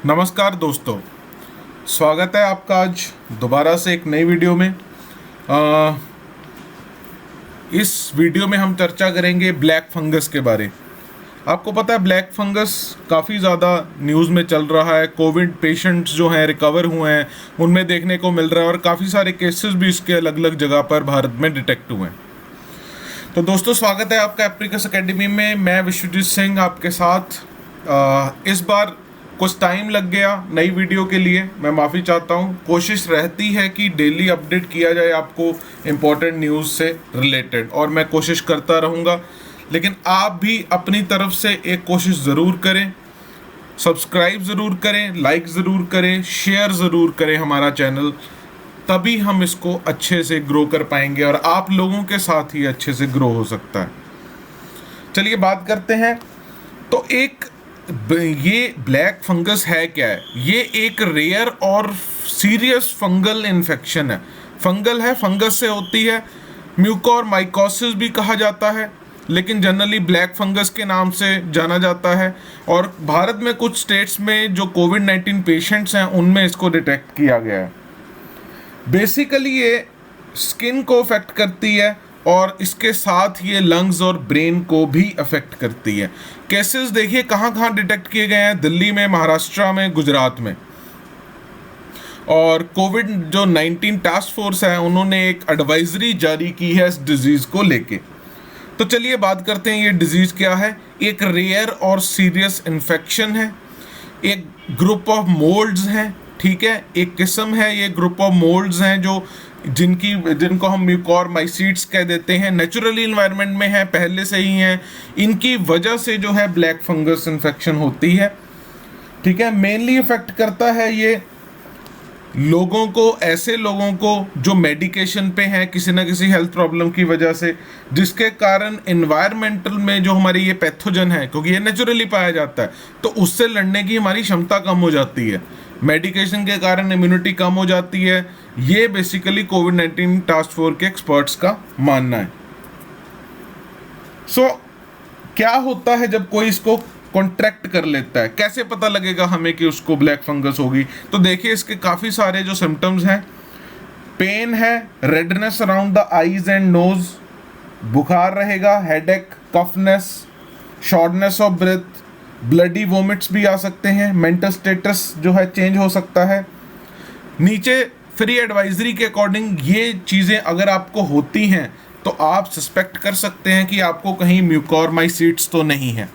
नमस्कार दोस्तों, स्वागत है आपका आज दोबारा से एक नई वीडियो में। इस वीडियो में हम चर्चा करेंगे ब्लैक फंगस के बारे। आपको पता है ब्लैक फंगस काफ़ी ज़्यादा न्यूज़ में चल रहा है। कोविड पेशेंट्स जो हैं रिकवर हुए हैं उनमें देखने को मिल रहा है और काफ़ी सारे केसेस भी इसके अलग अलग जगह पर भारत में डिटेक्ट हुए हैं। तो दोस्तों, स्वागत है आपका एप्रिकस एकेडमी में। मैं विश्वजीत सिंह आपके साथ। इस बार कुछ टाइम लग गया नई वीडियो के लिए, मैं माफ़ी चाहता हूँ। कोशिश रहती है कि डेली अपडेट किया जाए आपको इम्पोर्टेंट न्यूज़ से रिलेटेड, और मैं कोशिश करता रहूँगा। लेकिन आप भी अपनी तरफ से एक कोशिश ज़रूर करें, सब्सक्राइब ज़रूर करें, लाइक ज़रूर करें, शेयर ज़रूर करें हमारा चैनल, तभी हम इसको अच्छे से ग्रो कर पाएंगे और आप लोगों के साथ ही अच्छे से ग्रो हो सकता है। चलिए बात करते हैं। तो ये ब्लैक फंगस है क्या है? ये एक रेयर और सीरियस फंगल इन्फेक्शन है। फंगल है, फंगस से होती है। म्यूकोरमाइकोसिस भी कहा जाता है, लेकिन जनरली ब्लैक फंगस के नाम से जाना जाता है। और भारत में कुछ स्टेट्स में जो कोविड-19 पेशेंट्स हैं उनमें इसको डिटेक्ट किया गया है। बेसिकली ये स्किन को अफेक्ट करती है और इसके साथ ये लंग्स और ब्रेन को भी अफेक्ट करती है। केसेस देखिए कहाँ कहाँ डिटेक्ट किए गए हैं, दिल्ली में, महाराष्ट्र में, गुजरात में। और कोविड जो 19 टास्क फोर्स है उन्होंने एक एडवाइजरी जारी की है इस डिजीज़ को लेके। तो चलिए बात करते हैं ये डिजीज़ क्या है। एक रेयर और सीरियस इन्फेक्शन है। एक ग्रुप ऑफ मोल्ड्स हैं, ठीक है, एक किस्म है। ये ग्रुप ऑफ मोल्ड्स हैं जो जिनको हम म्यूकोरमाइसीट्स कह देते हैं, नेचुरली इन्वायरमेंट में है, पहले से ही हैं। इनकी वजह से जो है ब्लैक फंगस इन्फेक्शन होती है, ठीक है। मेनली इफेक्ट करता है ये लोगों को, ऐसे लोगों को जो मेडिकेशन पे हैं किसी ना किसी हेल्थ प्रॉब्लम की वजह से, जिसके कारण इन्वायरमेंटल में जो हमारी ये पैथोजन है, क्योंकि ये नेचुरली पाया जाता है, तो उससे लड़ने की हमारी क्षमता कम हो जाती है। मेडिकेशन के कारण इम्यूनिटी कम हो जाती है। ये बेसिकली कोविड-19 टास्क फोर्स के एक्सपर्ट्स का मानना है। क्या होता है जब कोई इसको कॉन्ट्रैक्ट कर लेता है? कैसे पता लगेगा हमें कि उसको ब्लैक फंगस होगी? तो देखिए इसके काफ़ी सारे जो सिम्टम्स हैं। पेन है, redness around the eyes and nose, बुखार रहेगा, headache, coughness, shortness of breath, bloody vomits भी आ सकते हैं। मेंटल स्टेटस जो है चेंज हो सकता है। नीचे फ्री एडवाइजरी के अकॉर्डिंग ये चीज़ें अगर आपको होती हैं तो आप सस्पेक्ट कर सकते हैं कि आपको कहीं म्यूकोरमाइसीट्स तो नहीं है।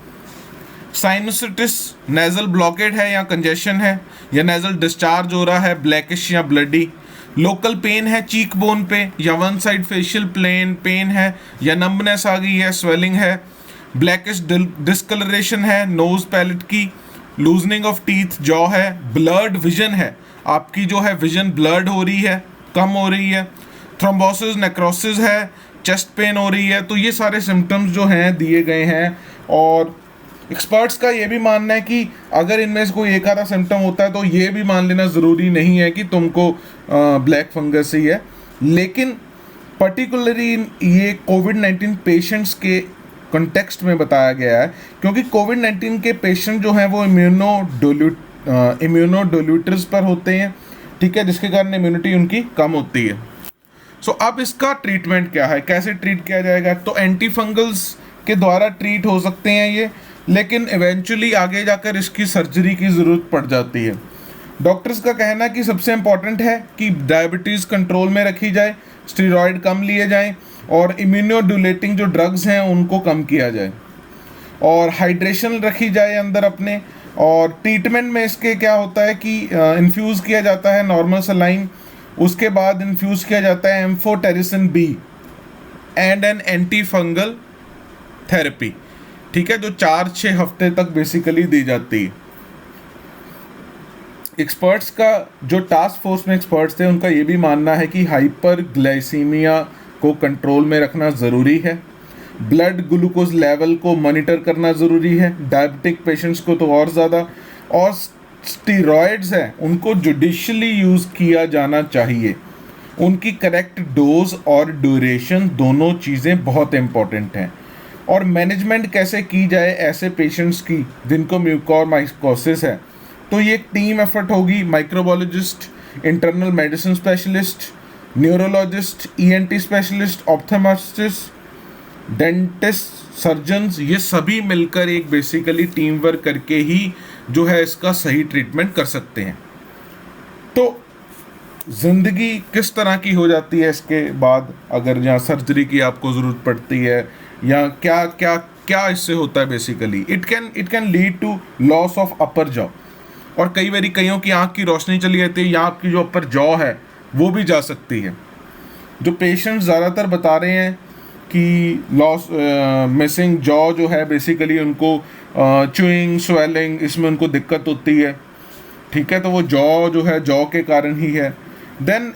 साइनोसिटिस, नेजल ब्लॉकेड है या कंजेशन है, या नेजल डिस्चार्ज हो रहा है ब्लैकिश या ब्लडी। लोकल पेन है चीक बोन पे, या one side facial plain pain है, या नंबनेस आ गई है, स्वेलिंग है। ब्लैकिश डिस्कलरेशन है नोज पैलेट की, लूजनिंग ऑफ टीथ, जॉ है। ब्लर्ड विजन है, आपकी जो है विजन ब्लर्ड हो रही है, कम हो रही है। थ्रोम्बोसिस, नेक्रोसिस है, चेस्ट पेन हो रही है। तो ये सारे सिम्टम्स जो हैं दिए गए हैं। और एक्सपर्ट्स का ये भी मानना है कि अगर इनमें से कोई एक आधा सिम्टम होता है तो ये भी मान लेना ज़रूरी नहीं है कि तुमको ब्लैक फंगस ही है। लेकिन पर्टिकुलरली ये कोविड-19 पेशेंट्स के कॉन्टेक्स्ट में बताया गया है, क्योंकि कोविड-19 के पेशेंट जो हैं वो इम्यूनोडोल्यूटर्स पर होते हैं, ठीक है, जिसके कारण इम्यूनिटी उनकी कम होती है। अब इसका ट्रीटमेंट क्या है, कैसे ट्रीट किया जाएगा? तो एंटी फंगल्स के द्वारा ट्रीट हो सकते हैं ये, लेकिन इवेंचुअली आगे जाकर इसकी सर्जरी की ज़रूरत पड़ जाती है। डॉक्टर्स का कहना है कि सबसे इम्पॉर्टेंट है कि डायबिटीज़ कंट्रोल में रखी जाए, स्टेरॉयड कम लिए जाएं, और इम्यूनोडुलेटिंग जो ड्रग्स हैं उनको कम किया जाए, और हाइड्रेशन रखी जाए अंदर अपने। और ट्रीटमेंट में इसके क्या होता है कि इन्फ्यूज़ किया जाता है नॉर्मल सलाइन, उसके बाद इन्फ्यूज़ किया जाता है amphotericin B and an anti fungal therapy, ठीक है, जो 4-6 हफ्ते तक बेसिकली दी जाती है। एक्सपर्ट्स का जो टास्क फोर्स में एक्सपर्ट्स थे उनका ये भी मानना है कि हाइपर ग्लाइसीमिया को कंट्रोल में रखना ज़रूरी है, ब्लड ग्लूकोज लेवल को मॉनिटर करना ज़रूरी है, डायबिटिक पेशेंट्स को तो और ज़्यादा, और स्टीरॉयड्स हैं उनको जुडिशली यूज़ किया जाना चाहिए। उनकी करेक्ट डोज और ड्यूरेशन दोनों चीज़ें बहुत इंपॉर्टेंट हैं। और मैनेजमेंट कैसे की जाए ऐसे पेशेंट्स की जिनको म्यूकोरमाइकोसिस है, तो ये एक टीम एफर्ट होगी, microbiologist, internal medicine specialist, neurologist, ENT specialist, ophthalmologist, dentist, surgeons, ये सभी मिलकर एक बेसिकली टीम वर्क करके ही जो है इसका सही ट्रीटमेंट कर सकते हैं। तो ज़िंदगी किस तरह की हो जाती है इसके बाद, अगर यहाँ सर्जरी की आपको ज़रूरत पड़ती है, या क्या क्या क्या इससे होता है basically, it can lead to loss of upper jaw, और कई बारी कईयों की आँख की रोशनी चली जाती है, या आपकी जो अपर जॉ है वो भी जा सकती है। जो पेशेंट्स ज़्यादातर बता रहे हैं कि लॉस मिसिंग जॉ जो है बेसिकली उनको च्यूइंग, स्वेलिंग, इसमें उनको दिक्कत होती है, ठीक है, तो वो जॉ जो है जॉ के कारण ही है। देन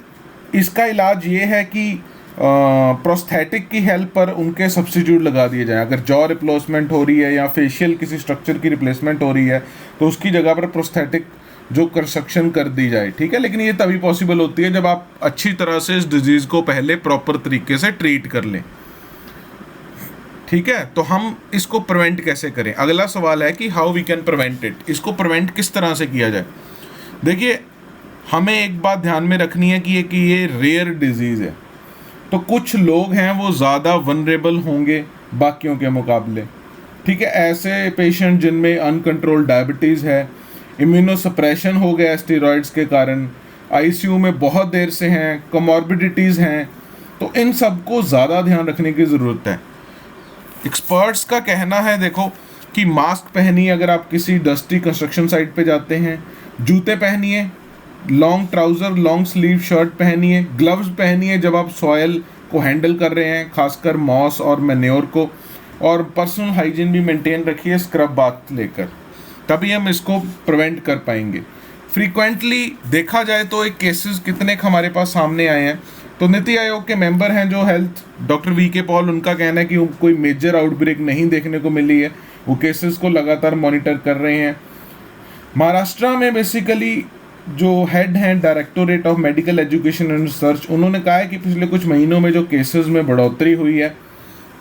इसका इलाज ये है कि प्रोस्थेटिक की हेल्प पर उनके सब्स्टिट्यूट लगा दिए जाएं। अगर जॉ रिप्लेसमेंट हो रही है या फेशियल किसी स्ट्रक्चर की रिप्लेसमेंट हो रही है तो उसकी जगह पर प्रोस्थेटिक जो कंस्ट्रक्शन कर दी जाए, ठीक है। लेकिन ये तभी पॉसिबल होती है जब आप अच्छी तरह से इस डिजीज़ को पहले प्रॉपर तरीके से ट्रीट कर लें, ठीक है। तो हम इसको प्रिवेंट कैसे करें, अगला सवाल है कि how we can prevent it. इसको प्रिवेंट किस तरह से किया जाए। देखिए, हमें एक बात ध्यान में रखनी है कि ये रेयर डिजीज़ है, तो कुछ लोग हैं वो ज़्यादा वनरेबल होंगे बाकियों के मुकाबले, ठीक है। ऐसे पेशेंट जिनमें अनकंट्रोल्ड डायबिटीज़ है, इम्यूनोसप्रेशन हो गया स्टेरॉइड्स के कारण, आईसीयू में बहुत देर से हैं, कोमॉर्बिडिटीज़ हैं, तो इन सब को ज़्यादा ध्यान रखने की ज़रूरत है। एक्सपर्ट्स का कहना है देखो कि मास्क पहनिए अगर आप किसी डस्टी कंस्ट्रक्शन साइट पे जाते हैं, जूते पहनिए, long trouser, long sleeve shirt पहनिए, ग्लव्स पहनिए जब आप सॉयल को हैंडल कर रहे हैं, खासकर मॉस और मैन्योर को, और पर्सनल हाइजीन भी मेंटेन रखिए स्क्रब बाथ लेकर, तभी हम इसको प्रिवेंट कर पाएंगे। फ्रीक्वेंटली देखा जाए तो एक केसेस कितने हमारे पास सामने आए हैं, तो नीति आयोग के मेंबर हैं जो हेल्थ, डॉक्टर वीके पॉल, उनका कहना है कि कोई मेजर आउटब्रेक नहीं देखने को मिली है, वो केसेस को लगातार मॉनिटर कर रहे हैं। महाराष्ट्र में बेसिकली जो हेड हैं directorate of medical education and research, उन्होंने कहा है कि पिछले कुछ महीनों में जो केसेस में बढ़ोतरी हुई है,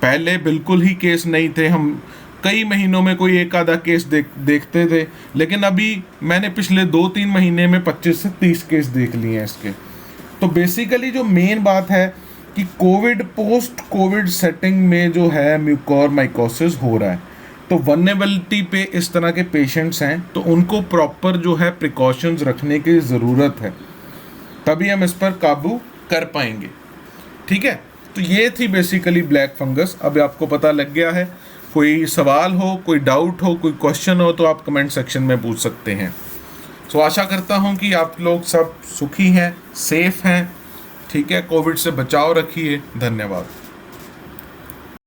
पहले बिल्कुल ही केस नहीं थे, हम कई महीनों में कोई एक आधा केस देखते थे, लेकिन अभी मैंने पिछले 2-3 महीने में 25 से 30 केस देख लिए हैं इसके। तो बेसिकली जो मेन बात है कि कोविड, पोस्ट कोविड सेटिंग में जो है म्यूकोरमाइकोसिस हो रहा है, तो वल्नरेबिलिटी पे इस तरह के पेशेंट्स हैं, तो उनको प्रॉपर जो है प्रिकॉशंस रखने की ज़रूरत है, तभी हम इस पर काबू कर पाएंगे, ठीक है। तो ये थी बेसिकली ब्लैक फंगस। अब आपको पता लग गया है। कोई सवाल हो, कोई डाउट हो, कोई क्वेश्चन हो तो आप कमेंट सेक्शन में पूछ सकते हैं। तो आशा करता हूँ कि आप लोग सब सुखी हैं, सेफ हैं, ठीक है। कोविड से बचाव रखिए। धन्यवाद।